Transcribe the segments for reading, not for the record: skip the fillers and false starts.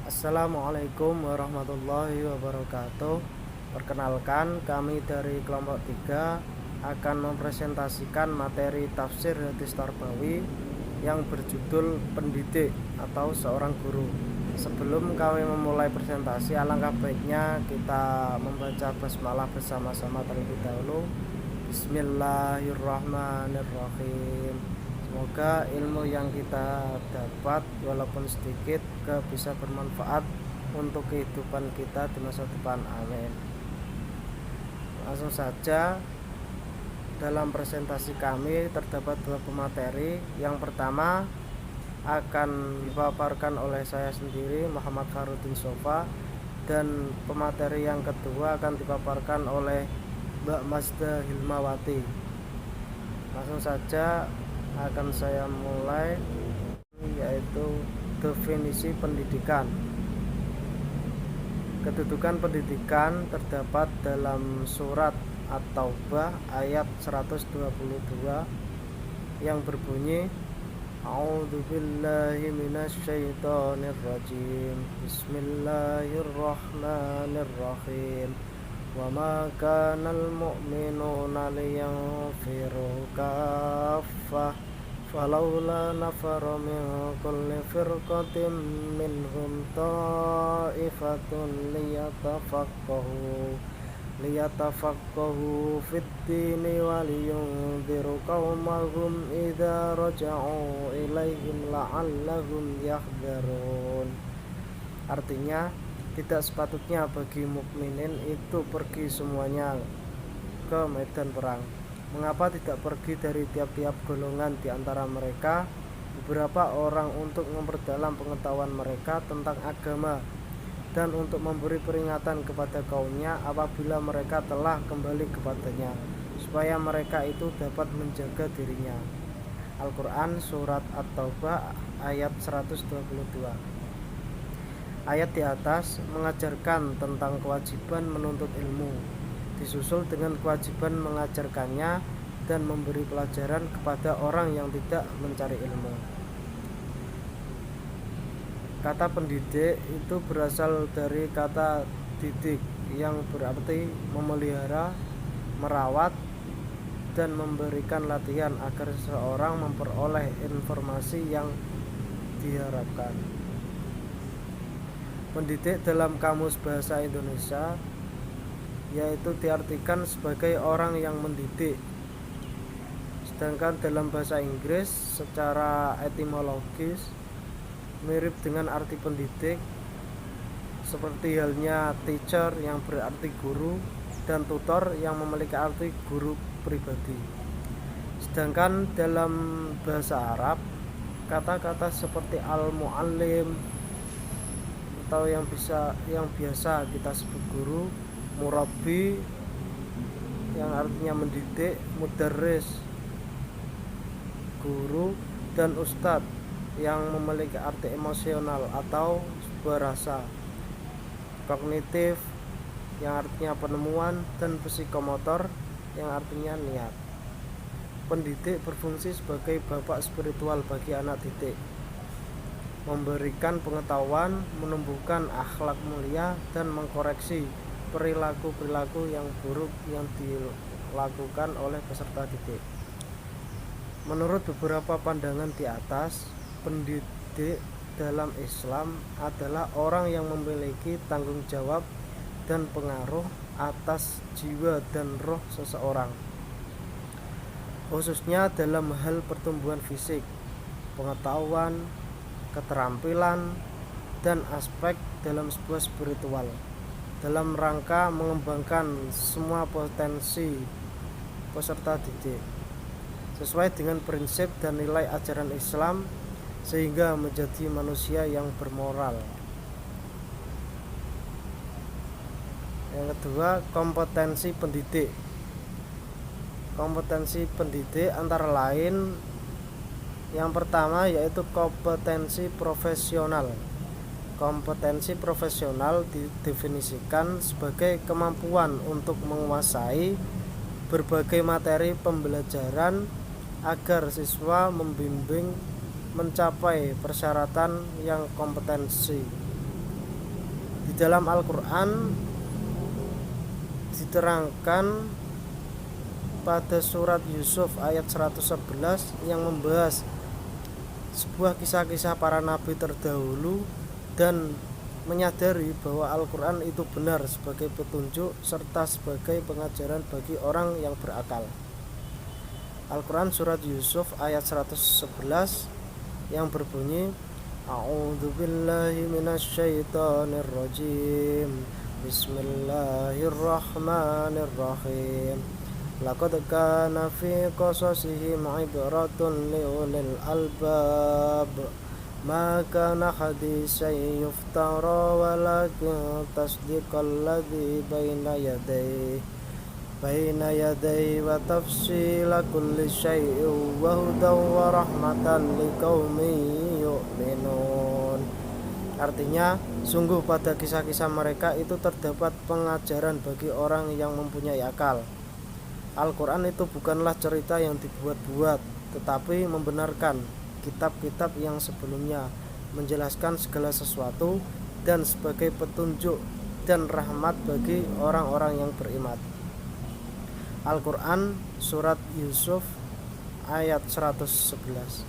Assalamualaikum warahmatullahi wabarakatuh. Perkenalkan, kami dari kelompok 3 akan mempresentasikan materi tafsir hadis tarbawi yang berjudul pendidik atau seorang guru. Sebelum kami memulai presentasi, alangkah baiknya kita membaca basmalah bersama-sama terlebih dahulu. Bismillahirrahmanirrahim. Semoga ilmu yang kita dapat walaupun sedikit bisa bermanfaat untuk kehidupan kita di masa depan. Amin. Langsung saja, dalam presentasi kami terdapat dua pemateri. Yang pertama akan dipaparkan oleh saya sendiri, Muhammad Farudin Sofa, dan pemateri yang kedua akan dipaparkan oleh Mbak Mazda Hilmawati. Langsung saja akan saya mulai, yaitu definisi pendidikan. Kedudukan pendidikan terdapat dalam surat At-Taubah ayat 122 yang berbunyi, A'udzubillahi minasyaitonirrajim. Bismillahirrahmanirrahim. Wa ma kanal mu'minuna liyanfiru kaffah falaula nafara min kulli firqatin minhum ta'ifatun liyatafaqahu fid dini wa liyunziru qaumahum idza raja'u ilaihim la'allahum yahdharun. Artinya, tidak sepatutnya bagi mukminin itu pergi semuanya ke medan perang. Mengapa tidak pergi dari tiap-tiap golongan di antara mereka beberapa orang untuk memperdalam pengetahuan mereka tentang agama dan untuk memberi peringatan kepada kaumnya apabila mereka telah kembali kepadanya, supaya mereka itu dapat menjaga dirinya. Al-Quran Surat At-Taubah ayat 122. Ayat di atas mengajarkan tentang kewajiban menuntut ilmu, disusul dengan kewajiban mengajarkannya dan memberi pelajaran kepada orang yang tidak mencari ilmu. Kata pendidik itu berasal dari kata didik yang berarti memelihara, merawat, dan memberikan latihan agar seseorang memperoleh informasi yang diharapkan. Pendidik dalam Kamus Bahasa Indonesia yaitu diartikan sebagai orang yang mendidik. Sedangkan dalam bahasa Inggris secara etimologis mirip dengan arti pendidik, seperti halnya teacher yang berarti guru dan tutor yang memiliki arti guru pribadi. Sedangkan dalam bahasa Arab, kata-kata seperti al-muallim atau yang biasa kita sebut guru, murabbi yang artinya mendidik, mudarris guru, dan ustadz yang memiliki arti emosional atau sebuah rasa, kognitif yang artinya penemuan, dan psikomotor yang artinya niat. Pendidik berfungsi sebagai bapak spiritual bagi anak didik, memberikan pengetahuan, menumbuhkan akhlak mulia, dan mengkoreksi perilaku-perilaku yang buruk yang dilakukan oleh peserta didik. Menurut beberapa pandangan di atas, pendidik dalam Islam adalah orang yang memiliki tanggung jawab dan pengaruh atas jiwa dan roh seseorang, khususnya dalam hal pertumbuhan fisik, pengetahuan, keterampilan, dan aspek dalam sebuah spiritual, dalam rangka mengembangkan semua potensi peserta didik sesuai dengan prinsip dan nilai ajaran Islam sehingga menjadi manusia yang bermoral. Yang kedua, kompetensi pendidik. Kompetensi pendidik antara lain, yang pertama yaitu kompetensi profesional. Kompetensi profesional didefinisikan sebagai kemampuan untuk menguasai berbagai materi pembelajaran agar siswa membimbing mencapai persyaratan yang kompetensi. Di dalam Al-Quran diterangkan pada surat Yusuf ayat 111 yang membahas sebuah kisah-kisah para nabi terdahulu dan menyadari bahwa Al-Quran itu benar sebagai petunjuk serta sebagai pengajaran bagi orang yang berakal. Al-Quran surat Yusuf ayat 111 yang berbunyi, A'udzubillahi minasyaitonirrajim, Bismillahirrahmanirrahim. Laqad kana fi qasasihim ibratun liulil albab. Ma kana hadisan yuftara walakin tasdiqal ladzi baina yadayhi wa tafsila kulli syai'in wa hudan wa rahmatan liqaumin yu'minun. Artinya, sungguh pada kisah-kisah mereka itu terdapat pengajaran bagi orang yang mempunyai akal. Al-Quran itu bukanlah cerita yang dibuat-buat, tetapi membenarkan kitab-kitab yang sebelumnya, menjelaskan segala sesuatu dan sebagai petunjuk dan rahmat bagi orang-orang yang beriman. Al-Quran surat Yusuf ayat 111.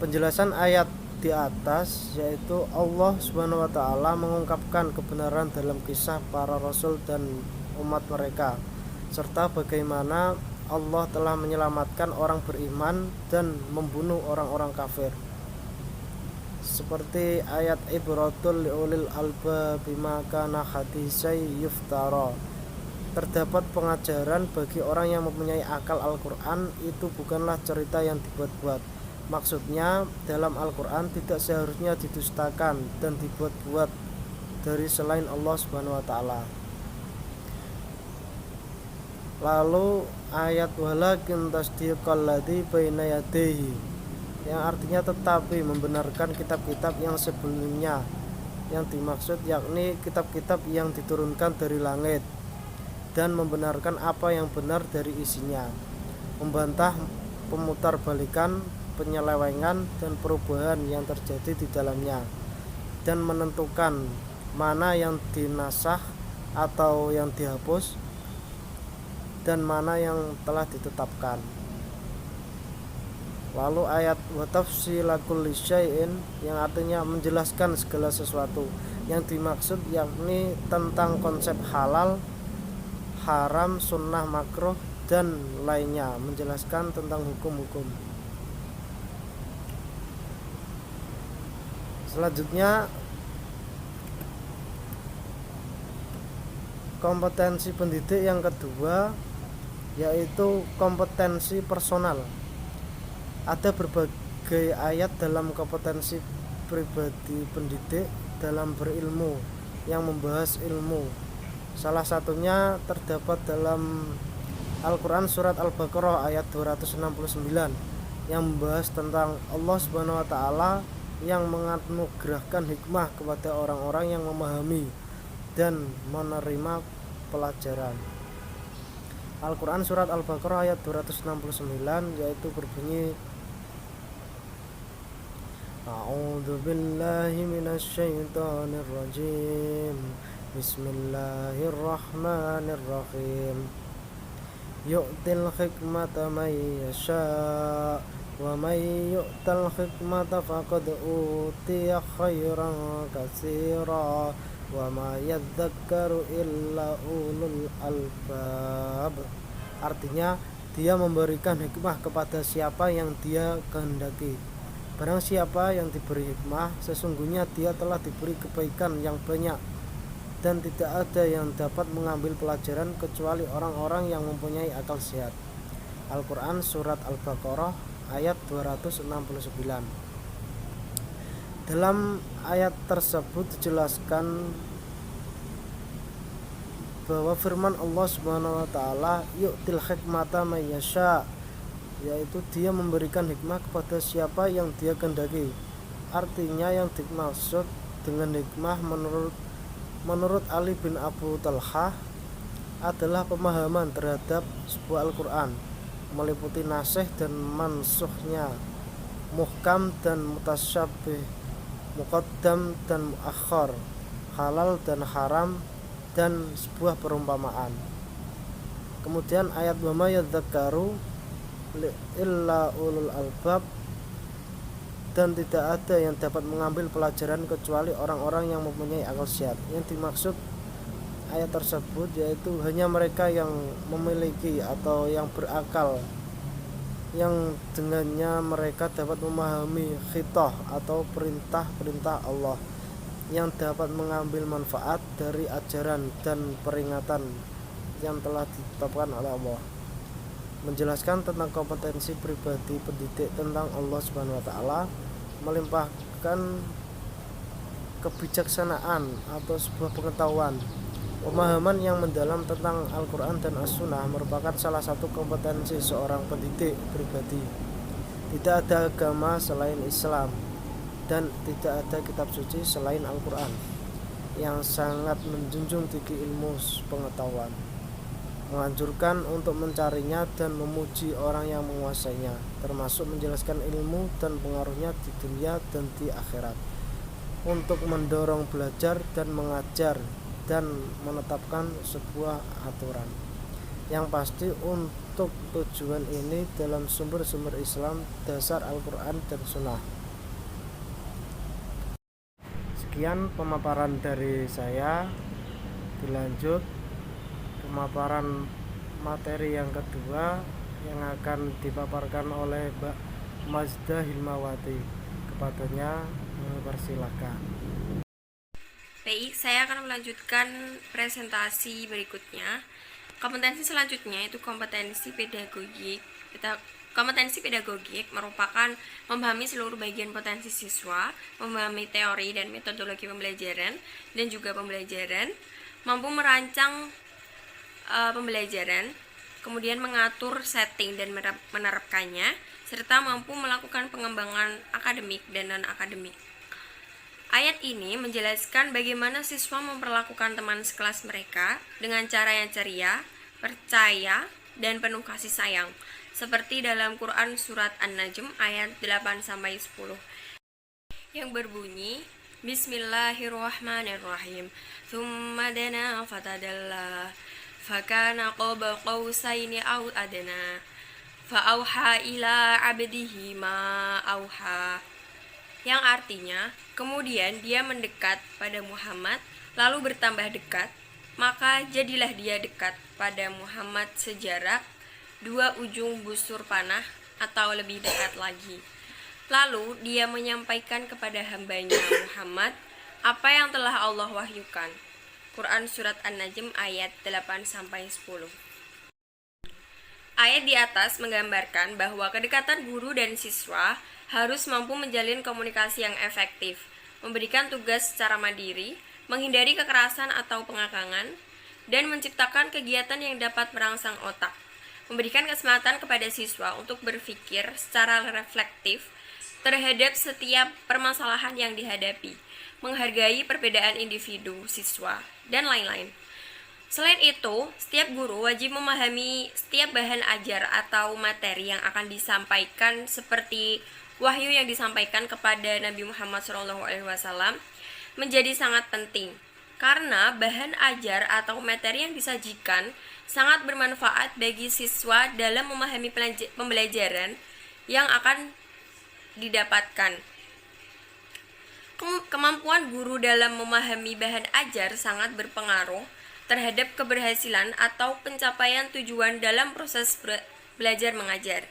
Penjelasan ayat di atas yaitu Allah Subhanahu wa taala mengungkapkan kebenaran dalam kisah para rasul dan umat mereka, serta bagaimana Allah telah menyelamatkan orang beriman dan membunuh orang-orang kafir. Seperti ayat ibratul liulil albab bima kana hadisai yuftara. Terdapat pengajaran bagi orang yang mempunyai akal. Al-Quran itu bukanlah cerita yang dibuat-buat. Maksudnya dalam Al-Quran tidak seharusnya didustakan dan dibuat-buat dari selain Allah Subhanahu wa taala. Lalu ayat walakin tasdiqal ladzi baina yadayhi yang artinya tetapi membenarkan kitab-kitab yang sebelumnya, yang dimaksud yakni kitab-kitab yang diturunkan dari langit, dan membenarkan apa yang benar dari isinya, membantah pemutarbalikan, penyelewengan dan perubahan yang terjadi di dalamnya, dan menentukan mana yang dinasakh atau yang dihapus dan mana yang telah ditetapkan. Lalu ayat wa tafsila kulli syai'in yang artinya menjelaskan segala sesuatu, yang dimaksud yakni tentang konsep halal, haram, sunnah, makruh dan lainnya, menjelaskan tentang hukum-hukum. Selanjutnya, kompetensi pendidik yang kedua yaitu kompetensi personal. Ada berbagai ayat dalam kompetensi pribadi pendidik dalam berilmu yang membahas ilmu. Salah satunya terdapat dalam Al-Quran surat Al-Baqarah ayat 269 yang membahas tentang Allah Subhanahu wa taala yang menganugerahkan hikmah kepada orang-orang yang memahami dan menerima pelajaran. Al-Quran surat Al-Baqarah ayat 269 yaitu berbunyi, A'udzu billahi minasyaitonir rajim. Bismillahirrahmanirrahim. Yu'til hikmata may yasha' wa may yu'tal hikmata faqad utiya khairan katsira wa ma yadzakkaru illa ulul albab. Artinya, dia memberikan hikmah kepada siapa yang dia kehendaki. Barang siapa yang diberi hikmah, sesungguhnya dia telah diberi kebaikan yang banyak, dan tidak ada yang dapat mengambil pelajaran kecuali orang-orang yang mempunyai akal sehat. Al-Quran surat Al-Baqarah ayat 269. Dalam ayat tersebut dijelaskan bahwa firman Allah Subhanahu wa taala, yu'til hikmata may yasha', yaitu dia memberikan hikmah kepada siapa yang dia kehendaki. Artinya yang dimaksud dengan hikmah menurut Ali bin Abu Talhah adalah pemahaman terhadap sebuah Al-Quran, meliputi nasikh dan mansukhnya, muhkam dan mutasyabih, muqaddam dan muakhar, halal dan haram, dan sebuah perumpamaan. Kemudian ayat wa ma yadzakkaru illa ulul albab, dan tidak ada yang dapat mengambil pelajaran kecuali orang-orang yang mempunyai akal sehat. Yang dimaksud ayat tersebut yaitu hanya mereka yang memiliki atau yang berakal, yang dengannya mereka dapat memahami khitah atau perintah-perintah Allah, yang dapat mengambil manfaat dari ajaran dan peringatan yang telah ditetapkan oleh Allah. Menjelaskan tentang kompetensi pribadi pendidik tentang Allah Subhanahu wa taala, melimpahkan kebijaksanaan atau sebuah pengetahuan. Pemahaman yang mendalam tentang Al-Quran dan As-Sunnah merupakan salah satu kompetensi seorang pendidik pribadi. Tidak ada agama selain Islam, dan tidak ada kitab suci selain Al-Quran yang sangat menjunjung tinggi ilmu pengetahuan, menganjurkan untuk mencarinya dan memuji orang yang menguasainya, termasuk menjelaskan ilmu dan pengaruhnya di dunia dan di akhirat, untuk mendorong belajar dan mengajar, dan menetapkan sebuah aturan yang pasti untuk tujuan ini dalam sumber-sumber Islam dasar Al-Quran dan Sunnah. Sekian pemaparan dari saya. Dilanjut pemaparan materi yang kedua yang akan dipaparkan oleh Mbak Mazda Hilmawati. Kepadanya persilakan. Baik, saya akan melanjutkan presentasi berikutnya. Kompetensi selanjutnya itu kompetensi pedagogik. Kompetensi pedagogik merupakan memahami seluruh bagian potensi siswa, memahami teori dan metodologi pembelajaran dan juga pembelajaran, mampu merancang pembelajaran, kemudian mengatur setting dan menerapkannya, serta mampu melakukan pengembangan akademik dan non-akademik. Ayat ini menjelaskan bagaimana siswa memperlakukan teman sekelas mereka dengan cara yang ceria, percaya, dan penuh kasih sayang, seperti dalam Quran Surat An-Najm ayat 8-10 yang berbunyi, Bismillahirrahmanirrahim, Tsumma dana fatadalla, fakana qaba qausaini aw adna, fa'auha ila abdihi ma auha, yang artinya, kemudian dia mendekat pada Muhammad, lalu bertambah dekat, maka jadilah dia dekat pada Muhammad sejarak 2 ujung busur panah atau lebih dekat lagi. Lalu dia menyampaikan kepada hambanya Muhammad apa yang telah Allah wahyukan. Quran Surat An-Najm ayat 8-10. Ayat di atas menggambarkan bahwa kedekatan guru dan siswa harus mampu menjalin komunikasi yang efektif, memberikan tugas secara mandiri, menghindari kekerasan atau pengakangan, dan menciptakan kegiatan yang dapat merangsang otak, memberikan kesempatan kepada siswa untuk berpikir secara reflektif terhadap setiap permasalahan yang dihadapi, menghargai perbedaan individu, siswa, dan lain-lain. Selain itu, setiap guru wajib memahami setiap bahan ajar atau materi yang akan disampaikan, seperti wahyu yang disampaikan kepada Nabi Muhammad SAW menjadi sangat penting, karena bahan ajar atau materi yang disajikan sangat bermanfaat bagi siswa dalam memahami pembelajaran yang akan didapatkan. Kemampuan guru dalam memahami bahan ajar sangat berpengaruh terhadap keberhasilan atau pencapaian tujuan dalam proses belajar mengajar.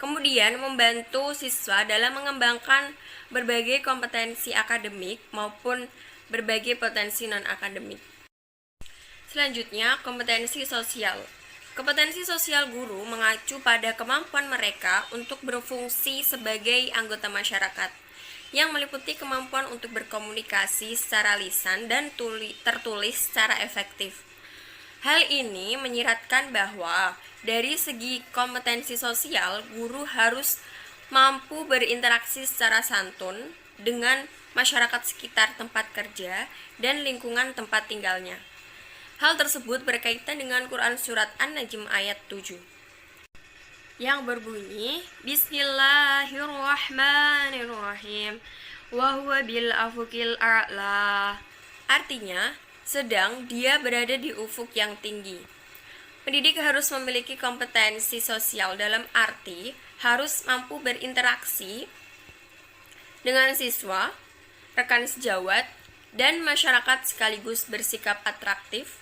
Kemudian membantu siswa dalam mengembangkan berbagai kompetensi akademik maupun berbagai potensi non-akademik. Selanjutnya, kompetensi sosial. Kompetensi sosial guru mengacu pada kemampuan mereka untuk berfungsi sebagai anggota masyarakat, yang meliputi kemampuan untuk berkomunikasi secara lisan dan tertulis secara efektif. Hal ini menyiratkan bahwa dari segi kompetensi sosial, guru harus mampu berinteraksi secara santun dengan masyarakat sekitar tempat kerja dan lingkungan tempat tinggalnya. Hal tersebut berkaitan dengan Quran Surat An-Najm ayat 7 yang berbunyi, Bismillahirrahmanirrahim, wa huwa bil afuqil a'la. Artinya, sedang dia berada di ufuk yang tinggi. Pendidik harus memiliki kompetensi sosial dalam arti harus mampu berinteraksi dengan siswa, rekan sejawat, dan masyarakat sekaligus bersikap atraktif,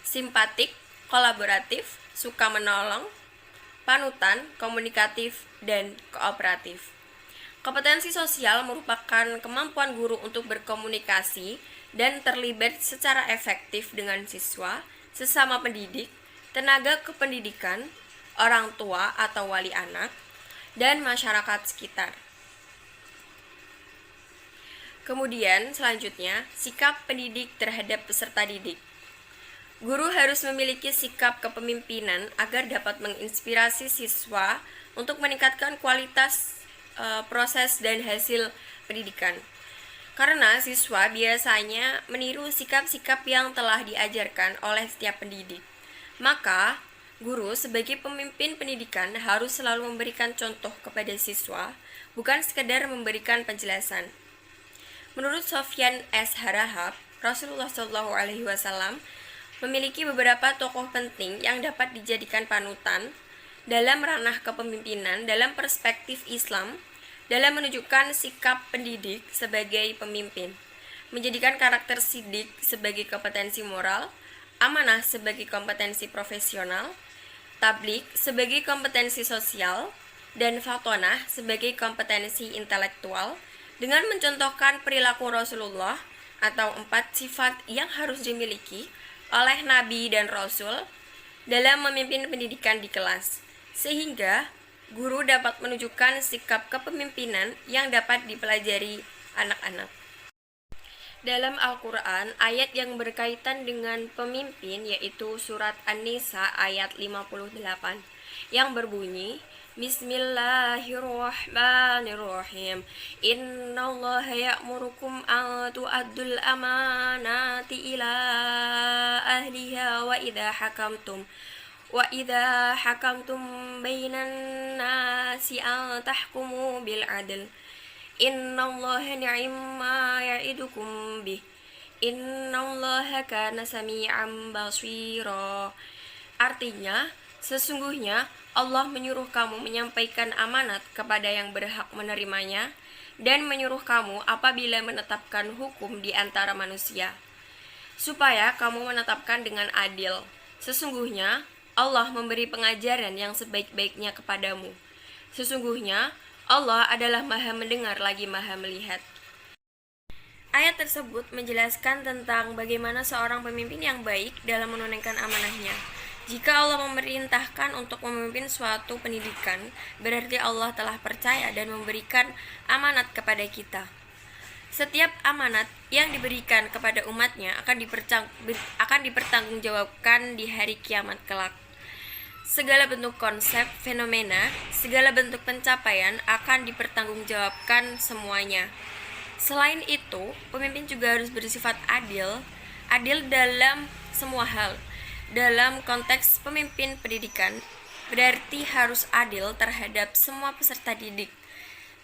simpatik, kolaboratif, suka menolong, panutan, komunikatif, dan kooperatif. Kompetensi sosial merupakan kemampuan guru untuk berkomunikasi dan terlibat secara efektif dengan siswa, sesama pendidik, tenaga kependidikan, orang tua atau wali anak, dan masyarakat sekitar. Kemudian selanjutnya, sikap pendidik terhadap peserta didik. Guru harus memiliki sikap kepemimpinan agar dapat menginspirasi siswa untuk meningkatkan kualitas proses dan hasil pendidikan. Karena siswa biasanya meniru sikap-sikap yang telah diajarkan oleh setiap pendidik. Maka, guru sebagai pemimpin pendidikan harus selalu memberikan contoh kepada siswa, bukan sekedar memberikan penjelasan. Menurut Sofyan S. Harahap, Rasulullah SAW memiliki beberapa tokoh penting yang dapat dijadikan panutan dalam ranah kepemimpinan dalam perspektif Islam, dalam menunjukkan sikap pendidik sebagai pemimpin, menjadikan karakter sidik sebagai kompetensi moral, amanah sebagai kompetensi profesional, tablik sebagai kompetensi sosial, dan fatonah sebagai kompetensi intelektual, dengan mencontohkan perilaku Rasulullah atau 4 sifat yang harus dimiliki oleh Nabi dan Rasul dalam memimpin pendidikan di kelas, sehingga guru dapat menunjukkan sikap kepemimpinan yang dapat dipelajari anak-anak. Dalam Al-Quran, ayat yang berkaitan dengan pemimpin yaitu surat An-Nisa ayat 58 yang berbunyi, Bismillahirrahmanirrahim. Innallaha ya'murukum an tu'addul amanati ila ahliha wa idza hakamtum bainan nasi an tahkumu bil adl. Innallaha ni'ma ya'idukum bih. Innallaha kana sami'an basira. Artinya, sesungguhnya Allah menyuruh kamu menyampaikan amanat kepada yang berhak menerimanya dan menyuruh kamu apabila menetapkan hukum di antara manusia, supaya kamu menetapkan dengan adil. Sesungguhnya Allah memberi pengajaran yang sebaik-baiknya kepadamu. Sesungguhnya Allah adalah Maha mendengar lagi Maha melihat. Ayat tersebut menjelaskan tentang bagaimana seorang pemimpin yang baik dalam menunaikan amanahnya. Jika Allah memerintahkan untuk memimpin suatu pendidikan, berarti Allah telah percaya dan memberikan amanat kepada kita. Setiap amanat yang diberikan kepada umatnya akan dipertanggungjawabkan di hari kiamat kelak. Segala bentuk konsep, fenomena, segala bentuk pencapaian akan dipertanggungjawabkan semuanya. Selain itu, pemimpin juga harus bersifat adil dalam semua hal. Dalam konteks pemimpin pendidikan, berarti harus adil terhadap semua peserta didik.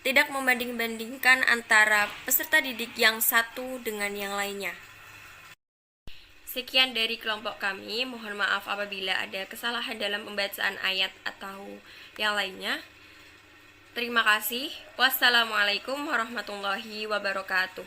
Tidak membanding-bandingkan antara peserta didik yang satu dengan yang lainnya. Sekian dari kelompok kami, mohon maaf apabila ada kesalahan dalam pembacaan ayat atau yang lainnya. Terima kasih. Wassalamualaikum warahmatullahi wabarakatuh.